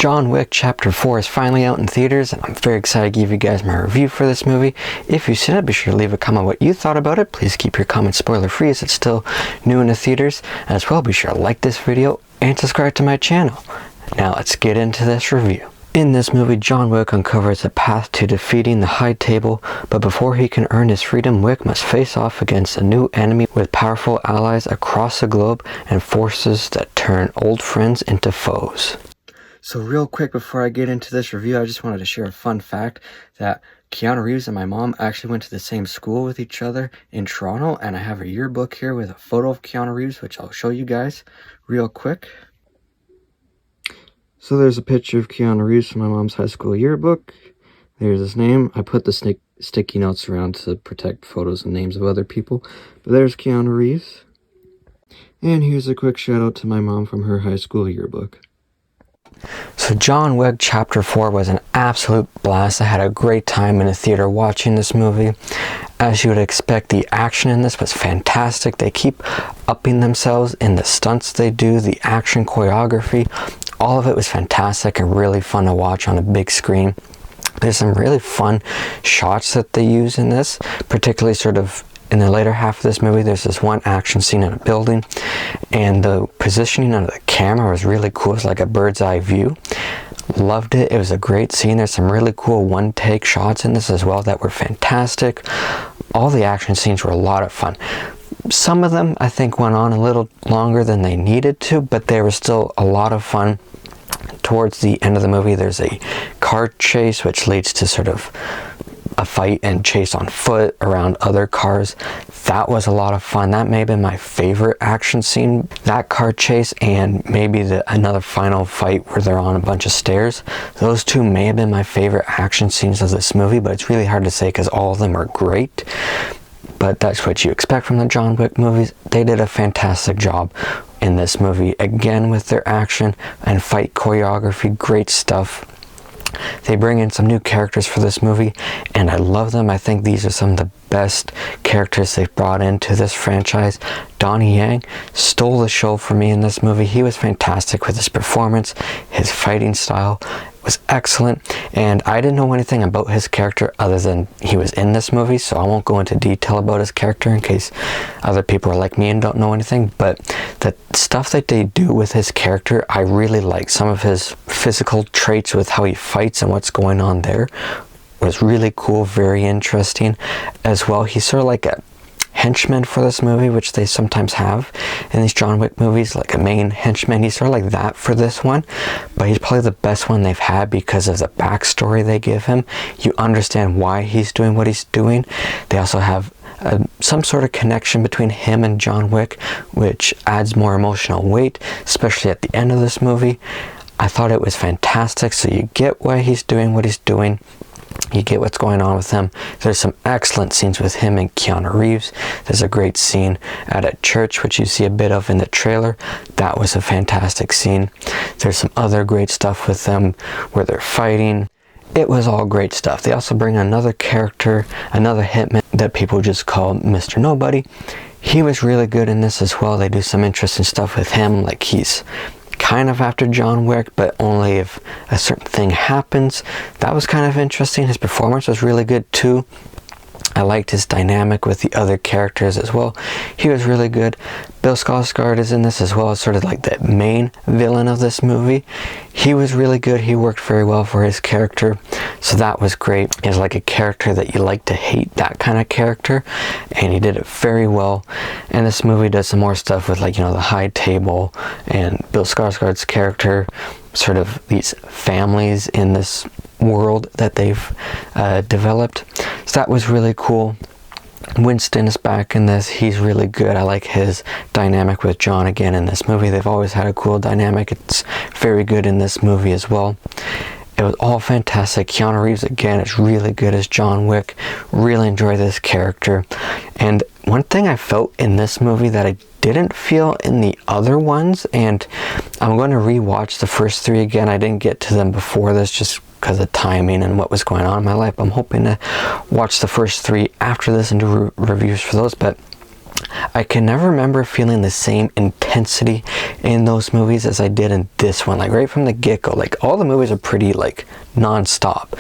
John Wick Chapter 4 is finally out in theaters, and I'm very excited to give you guys my review for this movie. If you've seen it, be sure to leave a comment what you thought about it. Please keep your comments spoiler free as it's still new in the theaters. As well, be sure to like this video and subscribe to my channel. Now let's get into this review. In this movie, John Wick uncovers a path to defeating the High Table, but before he can earn his freedom, Wick must face off against a new enemy with powerful allies across the globe and forces that turn old friends into foes. So real quick before I get into this review, I just wanted to share a fun fact that Keanu Reeves and my mom actually went to the same school with each other in Toronto, and I have a yearbook here with a photo of Keanu Reeves, which I'll show you guys real quick. So there's a picture of Keanu Reeves from my mom's high school yearbook. There's his name. I put the sticky notes around to protect photos and names of other people. But there's Keanu Reeves. And here's a quick shout out to my mom from her high school yearbook. So John Wick Chapter 4 was an absolute blast. I had a great time in the theater watching this movie. As you would expect, the action in this was fantastic. They keep upping themselves in the stunts they do, the action choreography. All of it was fantastic and really fun to watch on a big screen. There's some really fun shots that they use in this, particularly sort of in the later half of this movie. There's this one action scene in a building, and the positioning of the camera was really cool. It's like a bird's eye view. Loved it. It was a great scene. There's some really cool one-take shots in this as well that were fantastic. All the action scenes were a lot of fun. Some of them I think went on a little longer than they needed to, but they were still a lot of fun. Towards the end of the movie, there's a car chase which leads to sort of a fight and chase on foot around other cars. That was a lot of fun. That may have been my favorite action scene. That car chase and maybe another final fight where they're on a bunch of stairs. Those two may have been my favorite action scenes of this movie, but it's really hard to say because all of them are great. But that's what you expect from the John Wick movies. They did a fantastic job in this movie, again with their action and fight choreography. Great stuff. They bring in some new characters for this movie, and I love them. I think these are some of the best characters they've brought into this franchise. Donnie Yang stole the show for me in this movie. He was fantastic with his performance. His fighting style was excellent, and I didn't know anything about his character other than he was in this movie, so I won't go into detail about his character in case other people are like me and don't know anything. But the stuff that they do with his character, I really like. Some of his physical traits with how he fights and what's going on there was really cool, very interesting as well. He's sort of like a henchman for this movie, which they sometimes have in these John Wick movies, like a main henchman. He's sort of like that for this one, but he's probably the best one they've had because of the backstory they give him. You understand why he's doing what he's doing. They also have some sort of connection between him and John Wick, which adds more emotional weight, especially at the end of this movie. I thought it was fantastic. So you get why he's doing what he's doing. You get what's going on with him. There's some excellent scenes with him and Keanu Reeves. There's a great scene at a church, which you see a bit of in the trailer. That was a fantastic scene. There's some other great stuff with them where they're fighting. It was all great stuff. They also bring another character, another hitman that people just call Mr. Nobody. He was really good in this as well. They do some interesting stuff with him, like he's kind of after John Wick, but only if a certain thing happens. That was kind of interesting. His performance was really good too. I liked his dynamic with the other characters as well. He was really good. Bill Skarsgård is in this as well as sort of like the main villain of this movie. He was really good. He worked very well for his character, so that was great. He's like a character that you like to hate, that kind of character, and he did it very well. And this movie does some more stuff with, like, you know, the High Table and Bill Skarsgård's character, sort of these families in this world that they've developed. So that was really cool. Winston is back in this. He's really good. I like his dynamic with John again in this movie. They've always had a cool dynamic. It's very good in this movie as well. It was all fantastic. Keanu Reeves again is really good as John Wick. Really enjoy this character. And one thing I felt in this movie that I didn't feel in the other ones, and I'm going to rewatch the first three again. I didn't get to them before this just because of timing and what was going on in my life. I'm hoping to watch the first three after this and do reviews for those. But I can never remember feeling the same intensity in those movies as I did in this one. Like right from the get-go, like all the movies are pretty like non-stop.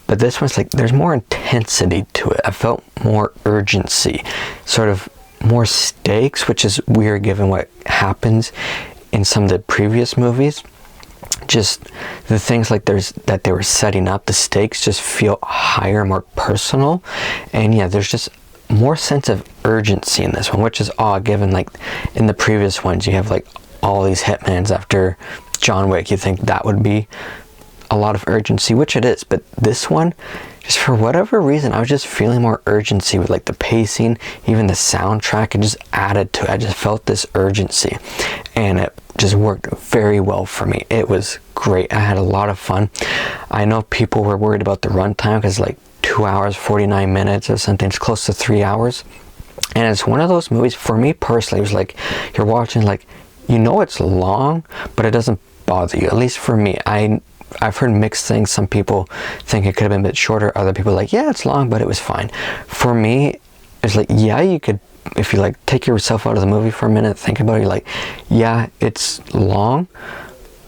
But this one's like, there's more intensity to it. I felt more urgency, sort of more stakes, which is weird given what happens in some of the previous movies. Just the things like that they were setting up, the stakes just feel higher, more personal. And yeah, there's just more sense of urgency in this one, which is odd given like in the previous ones you have like all these hitmans after John Wick. You think that would be a lot of urgency, which it is, but this one, just for whatever reason, I was just feeling more urgency with like the pacing, even the soundtrack, and just added to it. I just felt this urgency, and it just worked very well for me. It was great. I had a lot of fun. I know people were worried about the runtime because like 2 hours 49 minutes or something. It's close to 3 hours, and it's one of those movies for me personally. It was like you're watching, like, you know it's long, but it doesn't bother you. At least for me, I've heard mixed things. Some people think it could have been a bit shorter. Other people are like, yeah, it's long, but it was fine. For me, it's like, yeah, you could, if you like take yourself out of the movie for a minute, think about it, you're like, yeah, it's long,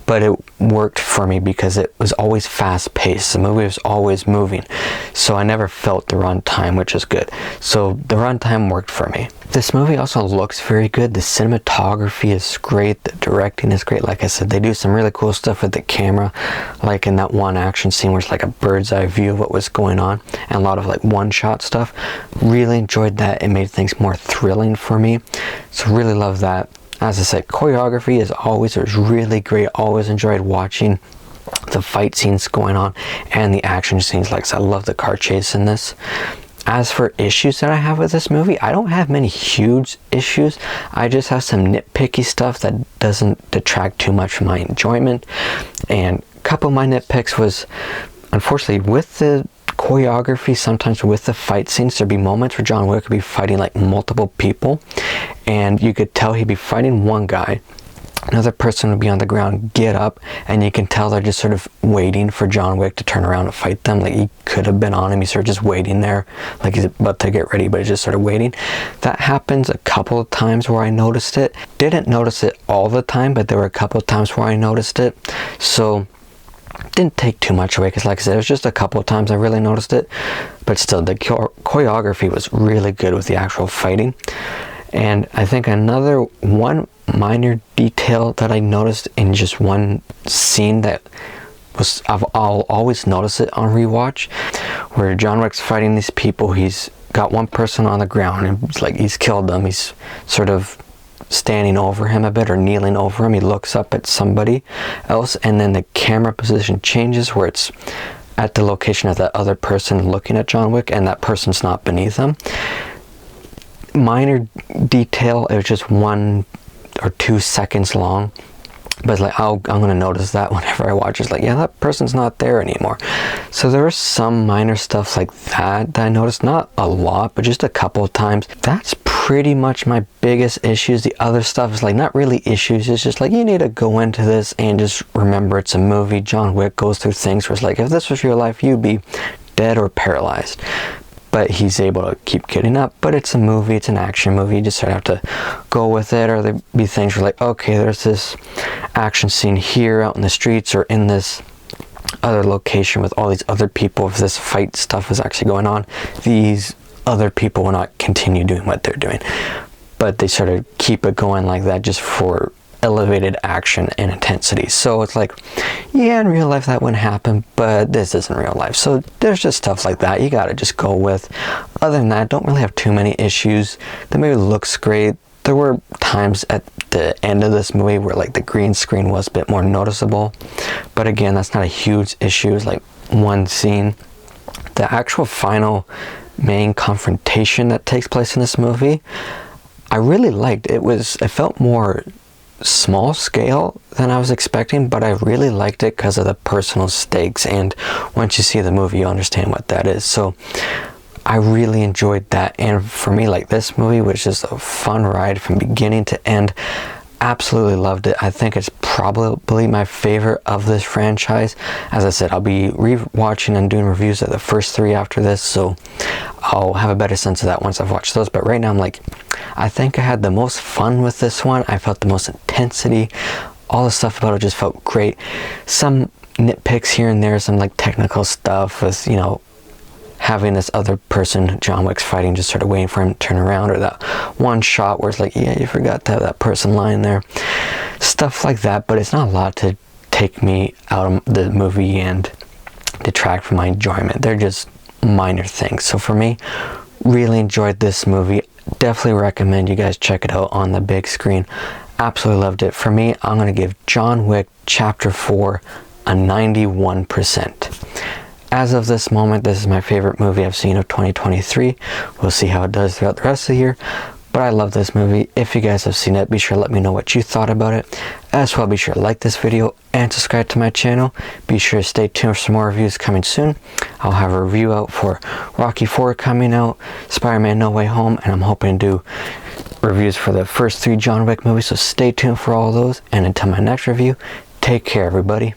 but it worked for me because it was always fast paced. The movie was always moving, so I never felt the runtime, which is good. So the runtime worked for me. This movie also looks very good. The cinematography is great. The directing is great. Like I said, they do some really cool stuff with the camera, like in that one action scene where it's like a bird's eye view of what was going on, and a lot of like one shot stuff. Really enjoyed that. It made things more thrilling for me, so really love that. As I said, choreography is always, it was really great. Always enjoyed watching the fight scenes going on and the action scenes. Like I said, I love the car chase in this. As for issues that I have with this movie, I don't have many huge issues. I just have some nitpicky stuff that doesn't detract too much from my enjoyment. And a couple of my nitpicks was, unfortunately, with the choreography, sometimes with the fight scenes, there'd be moments where John Wick would be fighting like multiple people, and you could tell he'd be fighting one guy, another person would be on the ground, get up, and you can tell they're just sort of waiting for John Wick to turn around and fight them. Like he could have been on him, he's sort of just waiting there, like he's about to get ready, but he's just sort of waiting. That happens a couple of times where I noticed it. Didn't notice it all the time, but there were a couple of times where I noticed it. So didn't take too much away, because like I said, it was just a couple of times I really noticed it, but still the choreography was really good with the actual fighting. And I think another one minor detail that I noticed in just one scene that was, I'll always notice it on rewatch, where John Wick's fighting these people. He's got one person on the ground, and it's like he's killed them. He's sort of standing over him a bit, or kneeling over him. He looks up at somebody else, and then the camera position changes where it's at the location of that other person looking at John Wick, and that person's not beneath him. Minor detail, it was just 1 or 2 seconds long, but like I'm gonna notice that whenever I watch. It's like, yeah, that person's not there anymore. So there was some minor stuff like that I noticed, not a lot, but just a couple of times. That's pretty much my biggest issues. The other stuff is like not really issues, it's just like you need to go into this and just remember it's a movie. John Wick goes through things where it's like, if this was real life, you'd be dead or paralyzed, but he's able to keep getting up. But it's a movie, it's an action movie, you just sort of have to go with it. Or there'd be things where like, okay, there's this action scene here out in the streets or in this other location with all these other people. If this fight stuff is actually going on, these other people will not continue doing what they're doing, but they sort of keep it going like that just for elevated action and intensity. So it's like, yeah, in real life that wouldn't happen, but this isn't real life. So there's just stuff like that you gotta just go with. Other than that, don't really have too many issues. The movie looks great. There were times at the end of this movie where like the green screen was a bit more noticeable, but again, that's not a huge issue. It's like one scene. The actual final main confrontation that takes place in this movie, I really liked. It felt more small scale than I was expecting, but I really liked it because of the personal stakes, and once you see the movie you understand what that is. So I really enjoyed that, and for me, like, this movie was just a fun ride from beginning to end. absolutely loved it. I think it's probably my favorite of this franchise. As I said, I'll be re-watching and doing reviews of the first 3 after this, so I'll have a better sense of that once I've watched those. But right now I'm like, I think I had the most fun with this one. I felt the most intensity. All the stuff about it just felt great. Some nitpicks here and there, some like technical stuff with, you know, having this other person John Wick's fighting, just sort of waiting for him to turn around, or that one shot where it's like, yeah, you forgot to have that person lying there. Stuff like that, but it's not a lot to take me out of the movie and detract from my enjoyment. They're just minor things. So for me, really enjoyed this movie. Definitely recommend you guys check it out on the big screen. Absolutely loved it. For me, I'm going to give John Wick Chapter 4 a 91%. As of this moment, this is my favorite movie I've seen of 2023. We'll see how it does throughout the rest of the year. But I love this movie. If you guys have seen it, be sure to let me know what you thought about it. As well, be sure to like this video and subscribe to my channel. Be sure to stay tuned for some more reviews coming soon. I'll have a review out for Rocky 4 coming out, Spider-Man No Way Home, and I'm hoping to do reviews for the first 3 John Wick movies. So stay tuned for all those. And until my next review, take care, everybody.